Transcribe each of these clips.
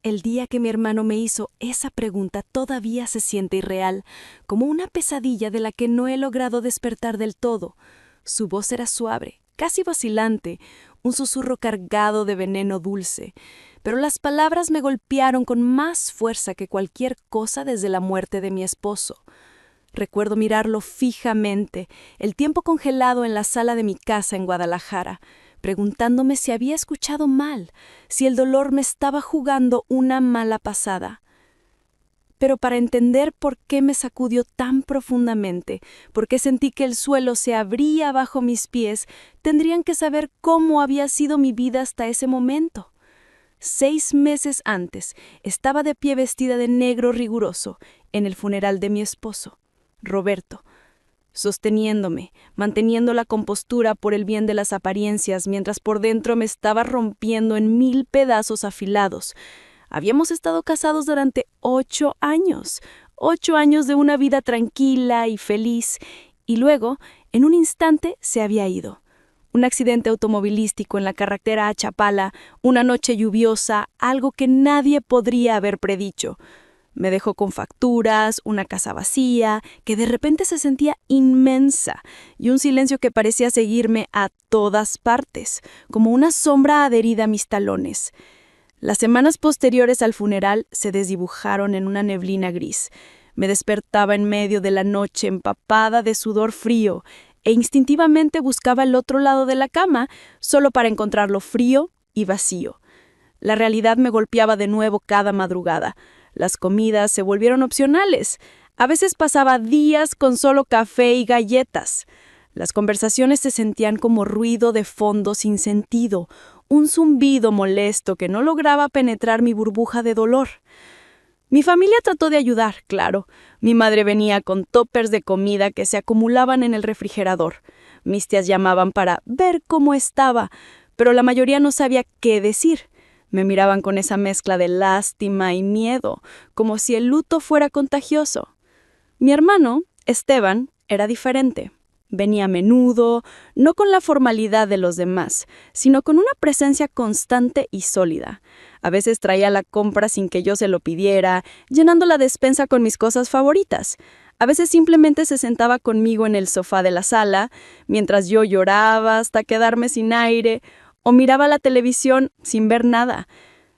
El día que mi hermano me hizo esa pregunta todavía se siente irreal, como una pesadilla de la que no he logrado despertar del todo. Su voz era suave, casi vacilante, un susurro cargado de veneno dulce, pero las palabras me golpearon con más fuerza que cualquier cosa desde la muerte de mi esposo. Recuerdo mirarlo fijamente, el tiempo congelado en la sala de mi casa en Guadalajara, preguntándome si había escuchado mal, si el dolor me estaba jugando una mala pasada. Pero para entender por qué me sacudió tan profundamente, por qué sentí que el suelo se abría bajo mis pies, tendrían que saber cómo había sido mi vida hasta ese momento. 6 meses antes, estaba de pie vestida de negro riguroso, en el funeral de mi esposo, Roberto, sosteniéndome, manteniendo la compostura por el bien de las apariencias, mientras por dentro me estaba rompiendo en 1000 pedazos afilados. Habíamos estado casados durante 8 años, 8 años de una vida tranquila y feliz, y luego, en un instante, se había ido. Un accidente automovilístico en la carretera a Chapala, una noche lluviosa, algo que nadie podría haber predicho. Me dejó con facturas, una casa vacía, que de repente se sentía inmensa, y un silencio que parecía seguirme a todas partes, como una sombra adherida a mis talones. Las semanas posteriores al funeral se desdibujaron en una neblina gris. Me despertaba en medio de la noche empapada de sudor frío, e instintivamente buscaba el otro lado de la cama, solo para encontrarlo frío y vacío. La realidad me golpeaba de nuevo cada madrugada. Las comidas se volvieron opcionales. A veces pasaba días con solo café y galletas. Las conversaciones se sentían como ruido de fondo sin sentido, un zumbido molesto que no lograba penetrar mi burbuja de dolor. Mi familia trató de ayudar, claro. Mi madre venía con tuppers de comida que se acumulaban en el refrigerador. Mis tías llamaban para ver cómo estaba, pero la mayoría no sabía qué decir. Me miraban con esa mezcla de lástima y miedo, como si el luto fuera contagioso. Mi hermano, Esteban, era diferente. Venía a menudo, no con la formalidad de los demás, sino con una presencia constante y sólida. A veces traía la compra sin que yo se lo pidiera, llenando la despensa con mis cosas favoritas. A veces simplemente se sentaba conmigo en el sofá de la sala, mientras yo lloraba hasta quedarme sin aire, o miraba la televisión sin ver nada.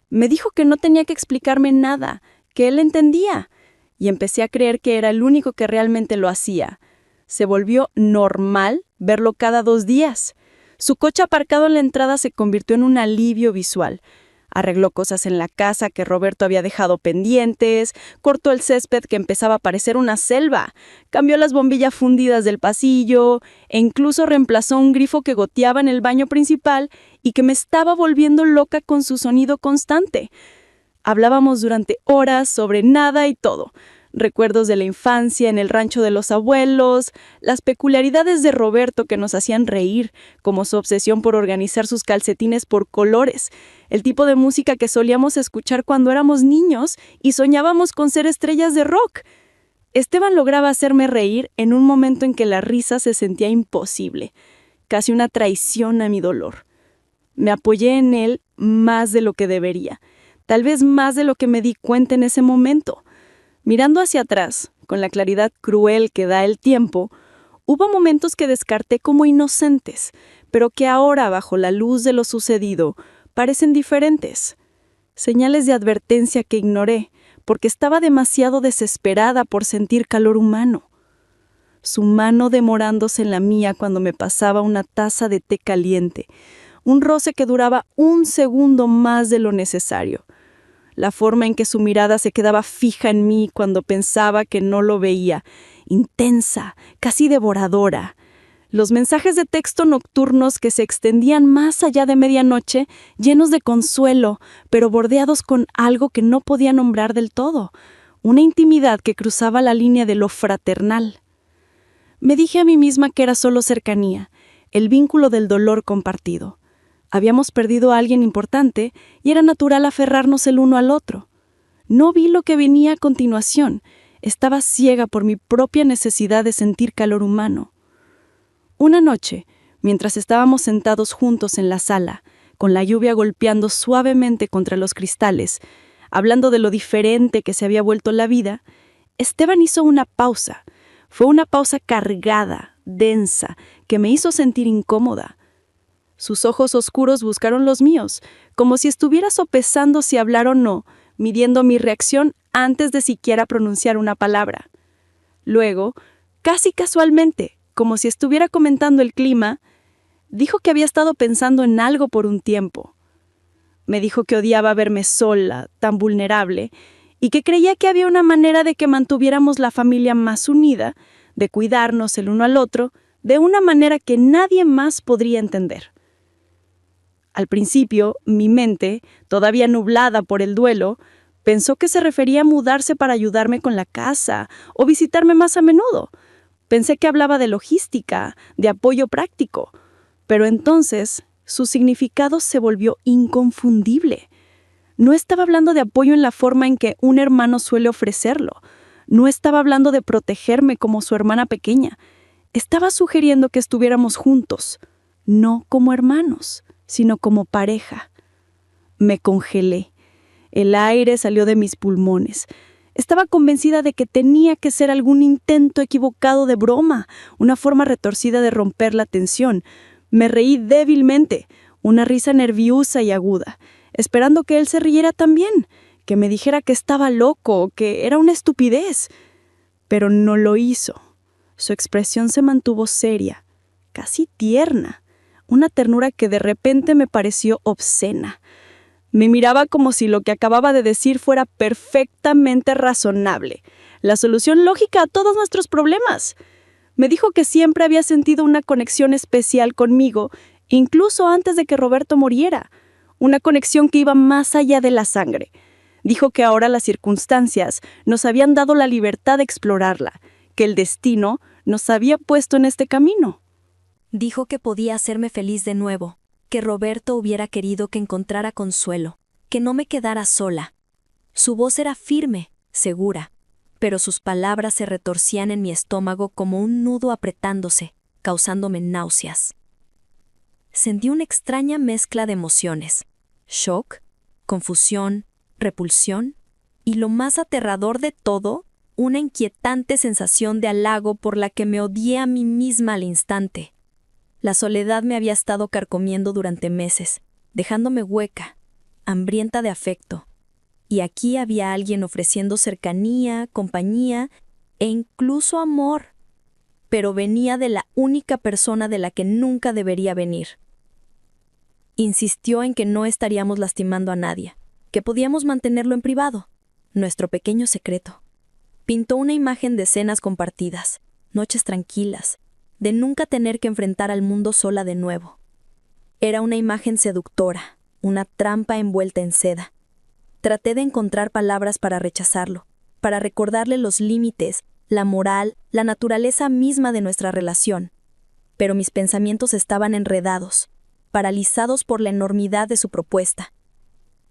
Me dijo que no tenía que explicarme nada, que él entendía, y empecé a creer que era el único que realmente lo hacía. Se volvió normal verlo cada 2 días. Su coche aparcado en la entrada se convirtió en un alivio visual. Arregló cosas en la casa que Roberto había dejado pendientes, cortó el césped que empezaba a parecer una selva, cambió las bombillas fundidas del pasillo e incluso reemplazó un grifo que goteaba en el baño principal y que me estaba volviendo loca con su sonido constante. Hablábamos durante horas sobre nada y todo. Recuerdos de la infancia en el rancho de los abuelos, las peculiaridades de Roberto que nos hacían reír, como su obsesión por organizar sus calcetines por colores, el tipo de música que solíamos escuchar cuando éramos niños y soñábamos con ser estrellas de rock. Esteban lograba hacerme reír en un momento en que la risa se sentía imposible, casi una traición a mi dolor. Me apoyé en él más de lo que debería, tal vez más de lo que me di cuenta en ese momento. Mirando hacia atrás, con la claridad cruel que da el tiempo, hubo momentos que descarté como inocentes, pero que ahora, bajo la luz de lo sucedido, parecen diferentes. Señales de advertencia que ignoré, porque estaba demasiado desesperada por sentir calor humano. Su mano demorándose en la mía cuando me pasaba una taza de té caliente, un roce que duraba 1 segundo más de lo necesario. La forma en que su mirada se quedaba fija en mí cuando pensaba que no lo veía, intensa, casi devoradora. Los mensajes de texto nocturnos que se extendían más allá de medianoche, llenos de consuelo, pero bordeados con algo que no podía nombrar del todo, una intimidad que cruzaba la línea de lo fraternal. Me dije a mí misma que era solo cercanía, el vínculo del dolor compartido. Habíamos perdido a alguien importante y era natural aferrarnos el uno al otro. No vi lo que venía a continuación. Estaba ciega por mi propia necesidad de sentir calor humano. Una noche, mientras estábamos sentados juntos en la sala, con la lluvia golpeando suavemente contra los cristales, hablando de lo diferente que se había vuelto la vida, Esteban hizo una pausa. Fue una pausa cargada, densa, que me hizo sentir incómoda. Sus ojos oscuros buscaron los míos, como si estuviera sopesando si hablar o no, midiendo mi reacción antes de siquiera pronunciar una palabra. Luego, casi casualmente, como si estuviera comentando el clima, dijo que había estado pensando en algo por un tiempo. Me dijo que odiaba verme sola, tan vulnerable, y que creía que había una manera de que mantuviéramos la familia más unida, de cuidarnos el uno al otro, de una manera que nadie más podría entender. Al principio, mi mente, todavía nublada por el duelo, pensó que se refería a mudarse para ayudarme con la casa o visitarme más a menudo. Pensé que hablaba de logística, de apoyo práctico, pero entonces su significado se volvió inconfundible. No estaba hablando de apoyo en la forma en que un hermano suele ofrecerlo. No estaba hablando de protegerme como su hermana pequeña. Estaba sugiriendo que estuviéramos juntos, no como hermanos, sino como pareja. Me congelé. El aire salió de mis pulmones. Estaba convencida de que tenía que ser algún intento equivocado de broma, una forma retorcida de romper la tensión. Me reí débilmente, una risa nerviosa y aguda, esperando que él se riera también, que me dijera que estaba loco, que era una estupidez. Pero no lo hizo. Su expresión se mantuvo seria, casi tierna, una ternura que de repente me pareció obscena. Me miraba como si lo que acababa de decir fuera perfectamente razonable, la solución lógica a todos nuestros problemas. Me dijo que siempre había sentido una conexión especial conmigo, incluso antes de que Roberto muriera, una conexión que iba más allá de la sangre. Dijo que ahora las circunstancias nos habían dado la libertad de explorarla, que el destino nos había puesto en este camino. Dijo que podía hacerme feliz de nuevo, que Roberto hubiera querido que encontrara consuelo, que no me quedara sola. Su voz era firme, segura, pero sus palabras se retorcían en mi estómago como un nudo apretándose, causándome náuseas. Sentí una extraña mezcla de emociones: shock, confusión, repulsión, y lo más aterrador de todo, una inquietante sensación de halago por la que me odié a mí misma al instante. La soledad me había estado carcomiendo durante meses, dejándome hueca, hambrienta de afecto. Y aquí había alguien ofreciendo cercanía, compañía e incluso amor. Pero venía de la única persona de la que nunca debería venir. Insistió en que no estaríamos lastimando a nadie, que podíamos mantenerlo en privado, nuestro pequeño secreto. Pintó una imagen de cenas compartidas, noches tranquilas, de nunca tener que enfrentar al mundo sola de nuevo. Era una imagen seductora, una trampa envuelta en seda. Traté de encontrar palabras para rechazarlo, para recordarle los límites, la moral, la naturaleza misma de nuestra relación. Pero mis pensamientos estaban enredados, paralizados por la enormidad de su propuesta.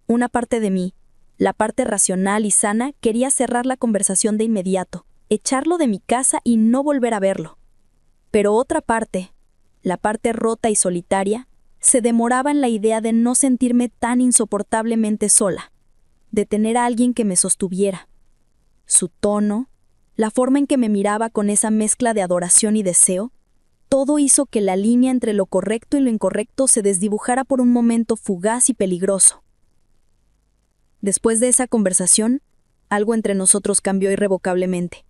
Una parte de mí, la parte racional y sana, quería cerrar la conversación de inmediato, echarlo de mi casa y no volver a verlo. Pero otra parte, la parte rota y solitaria, se demoraba en la idea de no sentirme tan insoportablemente sola, de tener a alguien que me sostuviera. Su tono, la forma en que me miraba con esa mezcla de adoración y deseo, todo hizo que la línea entre lo correcto y lo incorrecto se desdibujara por un momento fugaz y peligroso. Después de esa conversación, algo entre nosotros cambió irrevocablemente.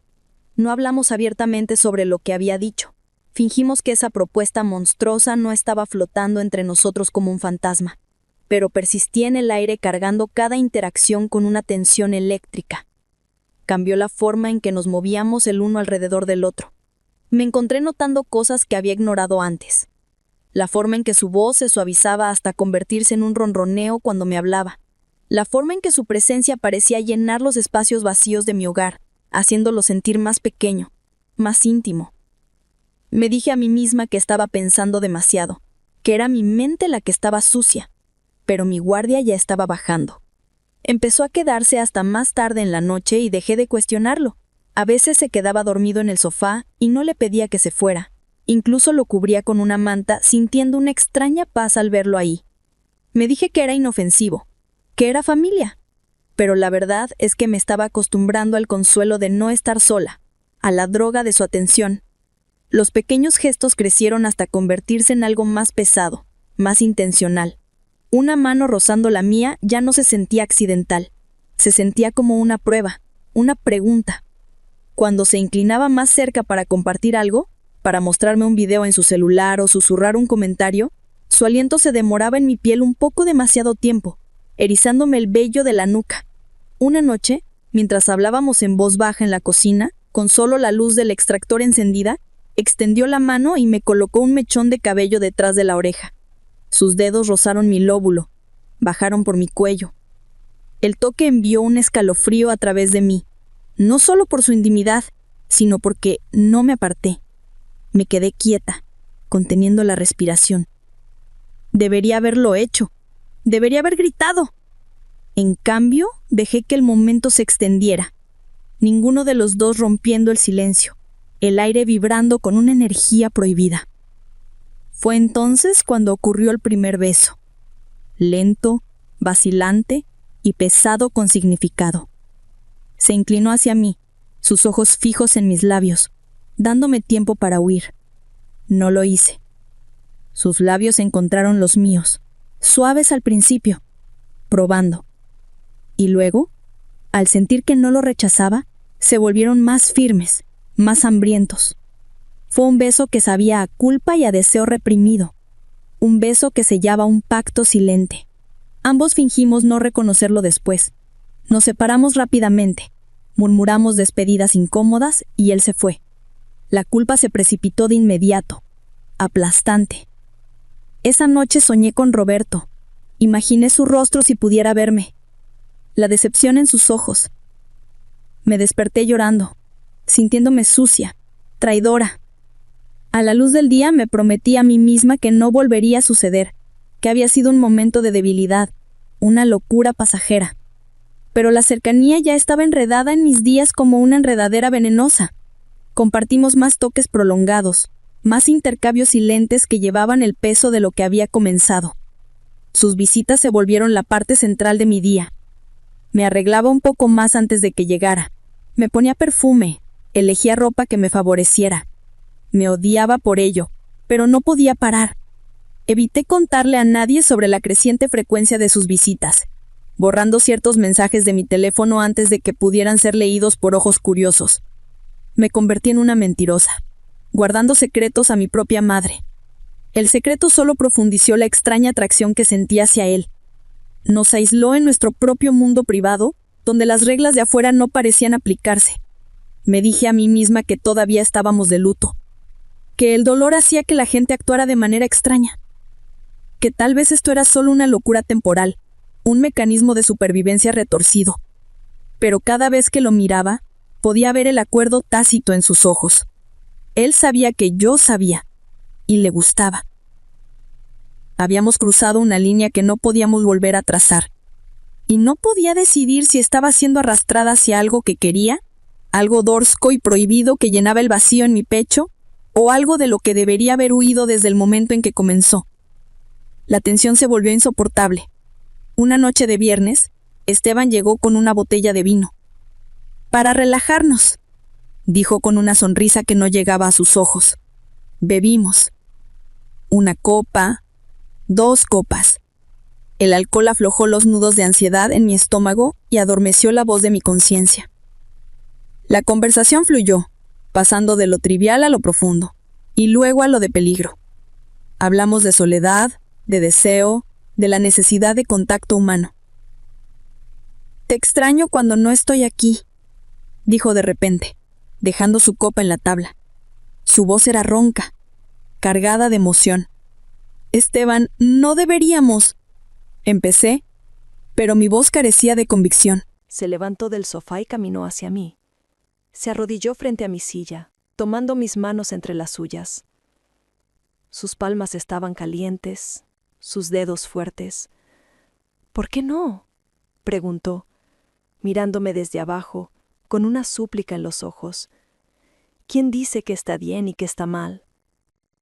No hablamos abiertamente sobre lo que había dicho. Fingimos que esa propuesta monstruosa no estaba flotando entre nosotros como un fantasma, pero persistía en el aire cargando cada interacción con una tensión eléctrica. Cambió la forma en que nos movíamos el uno alrededor del otro. Me encontré notando cosas que había ignorado antes. La forma en que su voz se suavizaba hasta convertirse en un ronroneo cuando me hablaba. La forma en que su presencia parecía llenar los espacios vacíos de mi hogar, haciéndolo sentir más pequeño, más íntimo. Me dije a mí misma que estaba pensando demasiado, que era mi mente la que estaba sucia, pero mi guardia ya estaba bajando. Empezó a quedarse hasta más tarde en la noche y dejé de cuestionarlo. A veces se quedaba dormido en el sofá y no le pedía que se fuera. Incluso lo cubría con una manta, sintiendo una extraña paz al verlo ahí. Me dije que era inofensivo, que era familia. pero la verdad es que me estaba acostumbrando al consuelo de no estar sola, a la droga de su atención. Los pequeños gestos crecieron hasta convertirse en algo más pesado, más intencional. Una mano rozando la mía ya no se sentía accidental, se sentía como una prueba, una pregunta. Cuando se inclinaba más cerca para compartir algo, para mostrarme un video en su celular o susurrar un comentario, su aliento se demoraba en mi piel un poco demasiado tiempo, erizándome el vello de la nuca. Una noche, mientras hablábamos en voz baja en la cocina, con solo la luz del extractor encendida, extendió la mano y me colocó un mechón de cabello detrás de la oreja. Sus dedos rozaron mi lóbulo, bajaron por mi cuello. El toque envió un escalofrío a través de mí, no solo por su intimidad, sino porque no me aparté. Me quedé quieta, conteniendo la respiración. Debería haberlo hecho. Debería haber gritado. En cambio, dejé que el momento se extendiera. Ninguno de los dos rompiendo el silencio, el aire vibrando con una energía prohibida. Fue entonces cuando ocurrió el primer beso. Lento, vacilante y pesado con significado. Se inclinó hacia mí, sus ojos fijos en mis labios, dándome tiempo para huir. No lo hice. Sus labios encontraron los míos, suaves al principio, probando. Y luego, al sentir que no lo rechazaba, se volvieron más firmes, más hambrientos. Fue un beso que sabía a culpa y a deseo reprimido. Un beso que sellaba un pacto silente. Ambos fingimos no reconocerlo después. Nos separamos rápidamente. Murmuramos despedidas incómodas y él se fue. La culpa se precipitó de inmediato, aplastante. Esa noche soñé con Roberto. Imaginé su rostro si pudiera verme. La decepción en sus ojos. Me desperté llorando, sintiéndome sucia, traidora. A la luz del día me prometí a mí misma que no volvería a suceder, que había sido un momento de debilidad, una locura pasajera. Pero la cercanía ya estaba enredada en mis días como una enredadera venenosa. Compartimos más toques prolongados, más intercambios silentes que llevaban el peso de lo que había comenzado. Sus visitas se volvieron la parte central de mi día. Me arreglaba un poco más antes de que llegara. Me ponía perfume, elegía ropa que me favoreciera. Me odiaba por ello, pero no podía parar. Evité contarle a nadie sobre la creciente frecuencia de sus visitas, borrando ciertos mensajes de mi teléfono antes de que pudieran ser leídos por ojos curiosos. Me convertí en una mentirosa, guardando secretos a mi propia madre. El secreto solo profundizó la extraña atracción que sentía hacia él. Nos aisló en nuestro propio mundo privado, donde las reglas de afuera no parecían aplicarse. Me dije a mí misma que todavía estábamos de luto, que el dolor hacía que la gente actuara de manera extraña, que tal vez esto era solo una locura temporal, un mecanismo de supervivencia retorcido. Pero cada vez que lo miraba, podía ver el acuerdo tácito en sus ojos. Él sabía que yo sabía, y le gustaba. Habíamos cruzado una línea que no podíamos volver a trazar, y no podía decidir si estaba siendo arrastrada hacia algo que quería, algo dorsco y prohibido que llenaba el vacío en mi pecho, o algo de lo que debería haber huido desde el momento en que comenzó. La tensión se volvió insoportable. Una noche de viernes, Esteban llegó con una botella de vino. «Para relajarnos», dijo con una sonrisa que no llegaba a sus ojos. Bebimos. Una copa, 2 copas. El alcohol aflojó los nudos de ansiedad en mi estómago y adormeció la voz de mi conciencia. La conversación fluyó, pasando de lo trivial a lo profundo, y luego a lo de peligro. Hablamos de soledad, de deseo, de la necesidad de contacto humano. «Te extraño cuando no estoy aquí», dijo de repente, dejando su copa en la tabla. Su voz era ronca, cargada de emoción. «Esteban, no deberíamos», empecé, pero mi voz carecía de convicción. Se levantó del sofá y caminó hacia mí. Se arrodilló frente a mi silla, tomando mis manos entre las suyas. Sus palmas estaban calientes, sus dedos fuertes. «¿Por qué no?», preguntó, mirándome desde abajo, con una súplica en los ojos. «¿Quién dice que está bien y que está mal?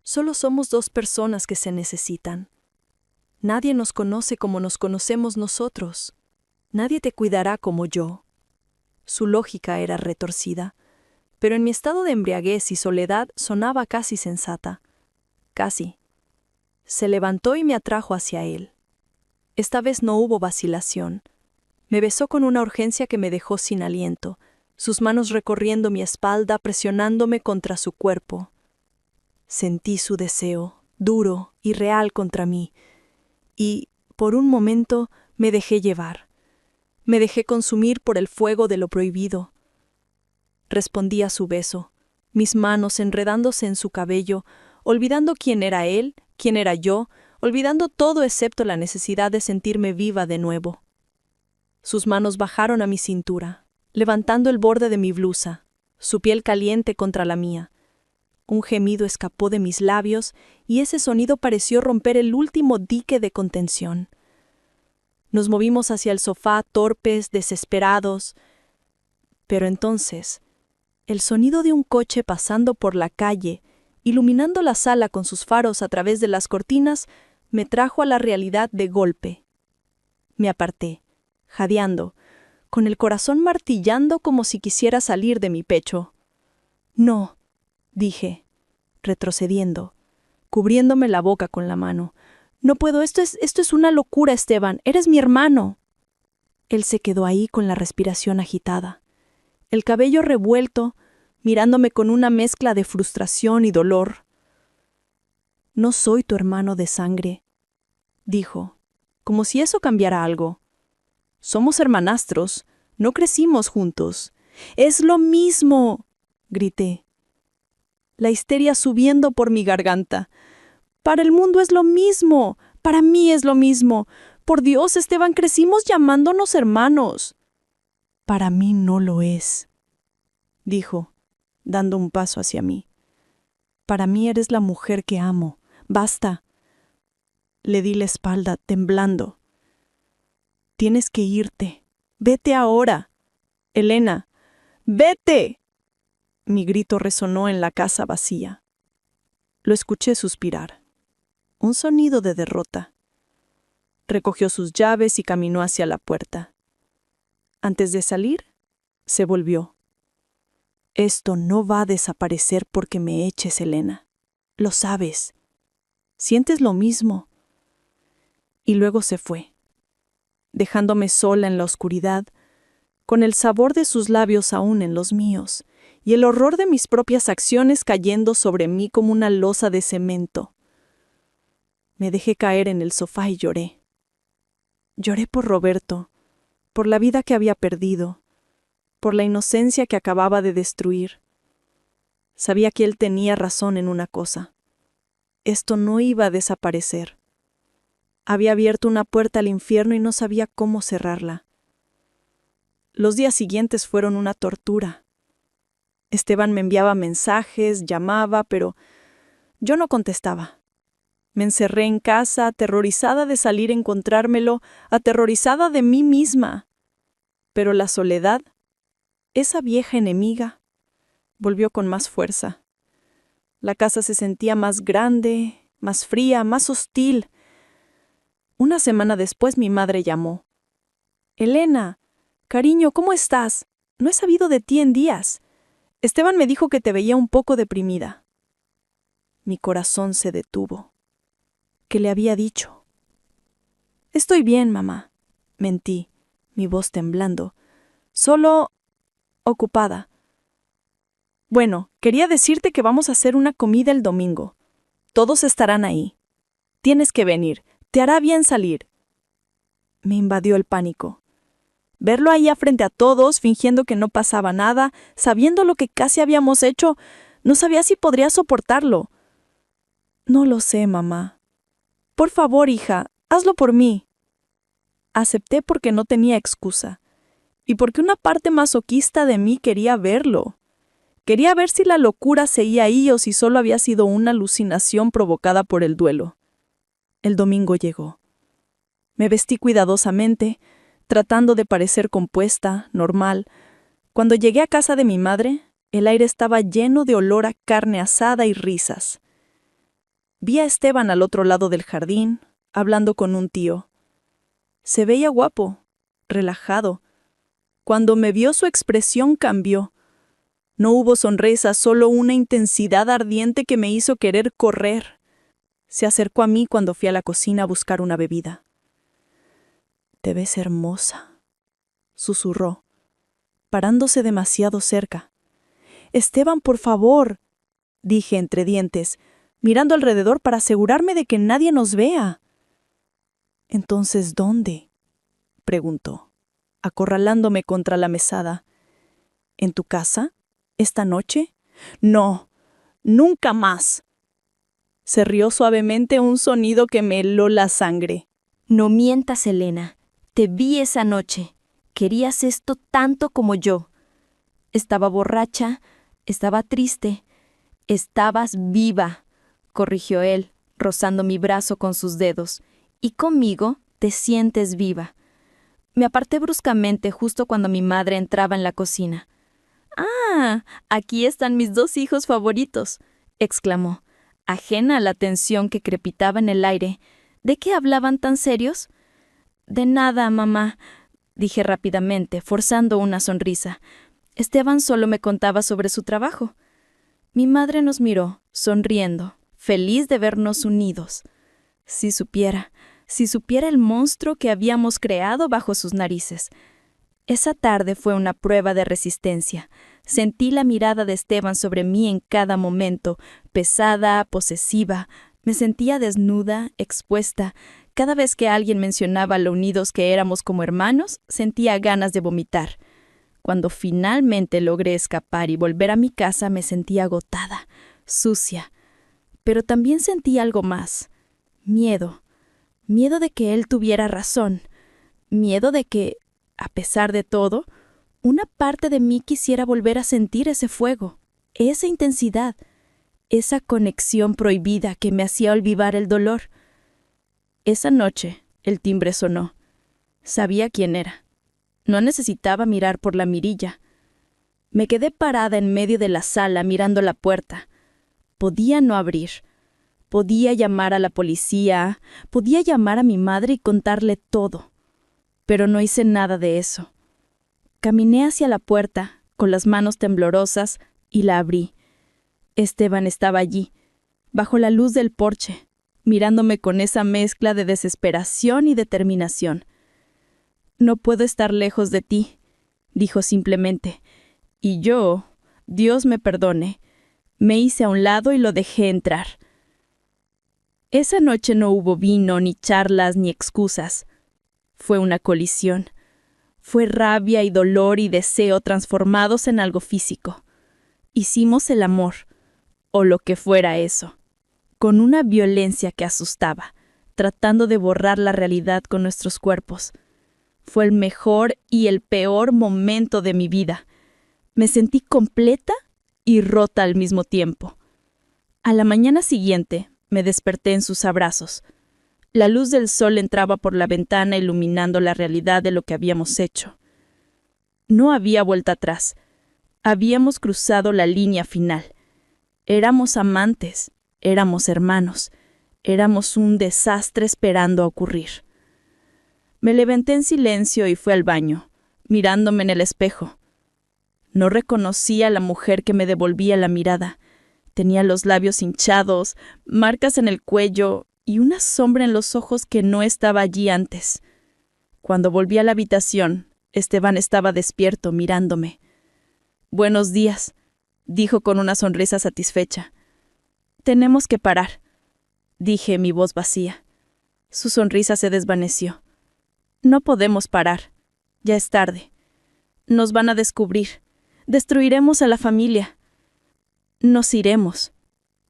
Solo somos 2 personas que se necesitan. Nadie nos conoce como nos conocemos nosotros. Nadie te cuidará como yo. Su lógica era retorcida, pero en mi estado de embriaguez y soledad sonaba casi sensata. Casi. Se levantó y me atrajo hacia él. Esta vez no hubo vacilación. Me besó con una urgencia que me dejó sin aliento, sus manos recorriendo mi espalda, presionándome contra su cuerpo. Sentí su deseo, duro y real contra mí, y, por un momento, me dejé llevar. Me dejé consumir por el fuego de lo prohibido. Respondí a su beso, mis manos enredándose en su cabello, olvidando quién era él, quién era yo, olvidando todo excepto la necesidad de sentirme viva de nuevo. Sus manos bajaron a mi cintura, levantando el borde de mi blusa, su piel caliente contra la mía. Un gemido escapó de mis labios y ese sonido pareció romper el último dique de contención. Nos movimos hacia el sofá, torpes, desesperados. Pero entonces, el sonido de un coche pasando por la calle, iluminando la sala con sus faros a través de las cortinas, me trajo a la realidad de golpe. Me aparté, jadeando, con el corazón martillando como si quisiera salir de mi pecho. No, dije, retrocediendo, cubriéndome la boca con la mano. No puedo, esto es una locura, Esteban, eres mi hermano. Él se quedó ahí con la respiración agitada, el cabello revuelto, mirándome con una mezcla de frustración y dolor. No soy tu hermano de sangre, dijo, como si eso cambiara algo. Somos hermanastros, no crecimos juntos. ¡Es lo mismo!, grité, la histeria subiendo por mi garganta. Para el mundo es lo mismo, para mí es lo mismo. Por Dios, Esteban, crecimos llamándonos hermanos. Para mí no lo es, dijo, dando un paso hacia mí. Para mí eres la mujer que amo. Basta. Le di la espalda, temblando. Tienes que irte. Vete ahora. Elena, ¡vete! Mi grito resonó en la casa vacía. Lo escuché suspirar. Un sonido de derrota. Recogió sus llaves y caminó hacia la puerta. Antes de salir, se volvió. Esto no va a desaparecer porque me eches, Elena. Lo sabes. Sientes lo mismo. Y luego se fue, dejándome sola en la oscuridad, con el sabor de sus labios aún en los míos, y el horror de mis propias acciones cayendo sobre mí como una losa de cemento. Me dejé caer en el sofá y lloré. Lloré por Roberto, por la vida que había perdido, por la inocencia que acababa de destruir. Sabía que él tenía razón en una cosa. Esto no iba a desaparecer. Había abierto una puerta al infierno y no sabía cómo cerrarla. Los días siguientes fueron una tortura. Esteban me enviaba mensajes, llamaba, pero yo no contestaba. Me encerré en casa, aterrorizada de salir a encontrármelo, aterrorizada de mí misma. Pero la soledad, esa vieja enemiga, volvió con más fuerza. La casa se sentía más grande, más fría, más hostil. Una semana después mi madre llamó. Elena, cariño, ¿cómo estás? No he sabido de ti en días. Esteban me dijo que te veía un poco deprimida. Mi corazón se detuvo. ¿Qué le había dicho? Estoy bien, mamá, mentí, mi voz temblando. Solo ocupada. Bueno, quería decirte que vamos a hacer una comida el domingo. Todos estarán ahí. Tienes que venir. Te hará bien salir. Me invadió el pánico. Verlo ahí frente a todos, fingiendo que no pasaba nada, sabiendo lo que casi habíamos hecho, no sabía si podría soportarlo. No lo sé, mamá. Por favor, hija, hazlo por mí. Acepté porque no tenía excusa, y porque una parte masoquista de mí quería verlo. Quería ver si la locura seguía ahí o si solo había sido una alucinación provocada por el duelo. El domingo llegó. Me vestí cuidadosamente, tratando de parecer compuesta, normal. Cuando llegué a casa de mi madre, el aire estaba lleno de olor a carne asada y risas. Vi a Esteban al otro lado del jardín, hablando con un tío. Se veía guapo, relajado. Cuando me vio, su expresión cambió. No hubo sonrisa, solo una intensidad ardiente que me hizo querer correr. Se acercó a mí cuando fui a la cocina a buscar una bebida. «Te ves hermosa», susurró, parándose demasiado cerca. «Esteban, por favor», dije entre dientes, mirando alrededor para asegurarme de que nadie nos vea. «¿Entonces dónde?», preguntó, acorralándome contra la mesada. «¿En tu casa? ¿Esta noche?» «No, nunca más». Se rió suavemente, un sonido que me heló la sangre. No mientas, Elena. Te vi esa noche. Querías esto tanto como yo. Estaba borracha, estaba triste. Estabas viva, corrigió él, rozando mi brazo con sus dedos. Y conmigo te sientes viva. Me aparté bruscamente justo cuando mi madre entraba en la cocina. «¡Ah! Aquí están mis 2 hijos favoritos», exclamó, ajena a la tensión que crepitaba en el aire. ¿De qué hablaban tan serios? «De nada, mamá», dije rápidamente, forzando una sonrisa. Esteban solo me contaba sobre su trabajo. Mi madre nos miró, sonriendo, feliz de vernos unidos. Si supiera el monstruo que habíamos creado bajo sus narices. Esa tarde fue una prueba de resistencia. Sentí la mirada de Esteban sobre mí en cada momento, pesada, posesiva. Me sentía desnuda, expuesta. Cada vez que alguien mencionaba lo unidos que éramos como hermanos, sentía ganas de vomitar. Cuando finalmente logré escapar y volver a mi casa, me sentí agotada, sucia. Pero también sentí algo más. Miedo. Miedo de que él tuviera razón. Miedo de que, a pesar de todo, una parte de mí quisiera volver a sentir ese fuego, esa intensidad, esa conexión prohibida que me hacía olvidar el dolor. Esa noche, el timbre sonó. Sabía quién era. No necesitaba mirar por la mirilla. Me quedé parada en medio de la sala mirando la puerta. Podía no abrir. Podía llamar a la policía, podía llamar a mi madre y contarle todo. Pero no hice nada de eso. Caminé hacia la puerta, con las manos temblorosas, y la abrí. Esteban estaba allí, bajo la luz del porche, mirándome con esa mezcla de desesperación y determinación. «No puedo estar lejos de ti», dijo simplemente. Y yo, Dios me perdone, me hice a un lado y lo dejé entrar. Esa noche no hubo vino, ni charlas, ni excusas. Fue una colisión. Fue rabia y dolor y deseo transformados en algo físico. Hicimos el amor, o lo que fuera eso, con una violencia que asustaba, tratando de borrar la realidad con nuestros cuerpos. Fue el mejor y el peor momento de mi vida. Me sentí completa y rota al mismo tiempo. A la mañana siguiente, me desperté en sus abrazos. La luz del sol entraba por la ventana iluminando la realidad de lo que habíamos hecho. No había vuelta atrás. Habíamos cruzado la línea final. Éramos amantes, éramos hermanos, éramos un desastre esperando a ocurrir. Me levanté en silencio y fui al baño, mirándome en el espejo. No reconocía a la mujer que me devolvía la mirada. Tenía los labios hinchados, marcas en el cuello y una sombra en los ojos que no estaba allí antes. Cuando volví a la habitación, Esteban estaba despierto, mirándome. «Buenos días», dijo con una sonrisa satisfecha. «Tenemos que parar», dije, mi voz vacía. Su sonrisa se desvaneció. «No podemos parar. Ya es tarde. Nos van a descubrir. Destruiremos a la familia». «Nos iremos»,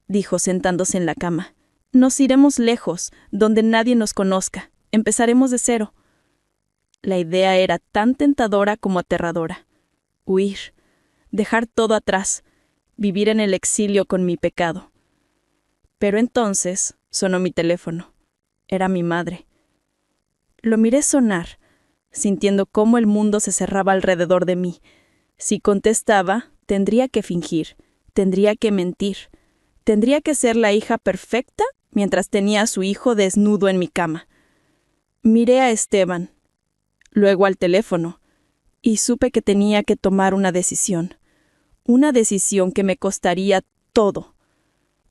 dijo sentándose en la cama. «Nos iremos lejos, donde nadie nos conozca. Empezaremos de cero». La idea era tan tentadora como aterradora. Huir, dejar todo atrás, vivir en el exilio con mi pecado. Pero entonces sonó mi teléfono. Era mi madre. Lo miré sonar, sintiendo cómo el mundo se cerraba alrededor de mí. Si contestaba, tendría que fingir. Tendría que mentir. Tendría que ser la hija perfecta mientras tenía a su hijo desnudo en mi cama. Miré a Esteban. luego al teléfono, y supe que tenía que tomar una decisión que me costaría todo.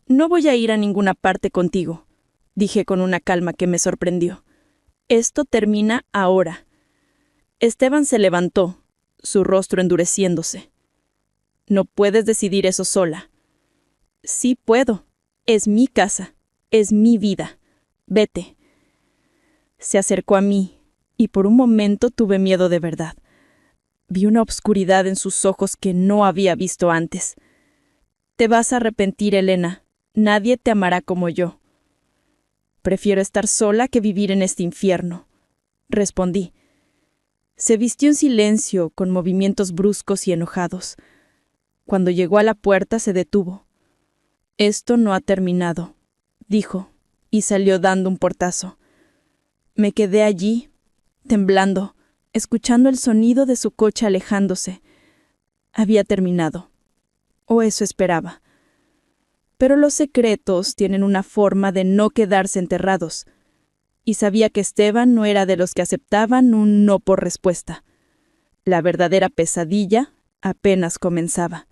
No voy a ir a ninguna parte contigo, dije con una calma que me sorprendió. Esto termina ahora. Esteban se levantó, su rostro endureciéndose. No puedes decidir eso sola. Sí puedo. Es mi casa. Es mi vida. Vete. Se acercó a mí, y por un momento tuve miedo de verdad. Vi una obscuridad en sus ojos que no había visto antes. Te vas a arrepentir, Elena. Nadie te amará como yo. Prefiero estar sola que vivir en este infierno, respondí. Se vistió en silencio, con movimientos bruscos y enojados. Cuando llegó a la puerta se detuvo. Esto no ha terminado, dijo, y salió dando un portazo. Me quedé allí, temblando, escuchando el sonido de su coche alejándose. Había terminado, o eso esperaba. Pero los secretos tienen una forma de no quedarse enterrados, y sabía que Esteban no era de los que aceptaban un no por respuesta. La verdadera pesadilla apenas comenzaba.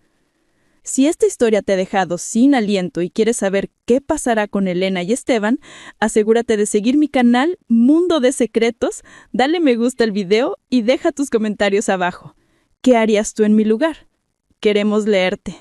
Si esta historia te ha dejado sin aliento y quieres saber qué pasará con Elena y Esteban, asegúrate de seguir mi canal Mundo de Secretos, dale me gusta al video y deja tus comentarios abajo. ¿Qué harías tú en mi lugar? Queremos leerte.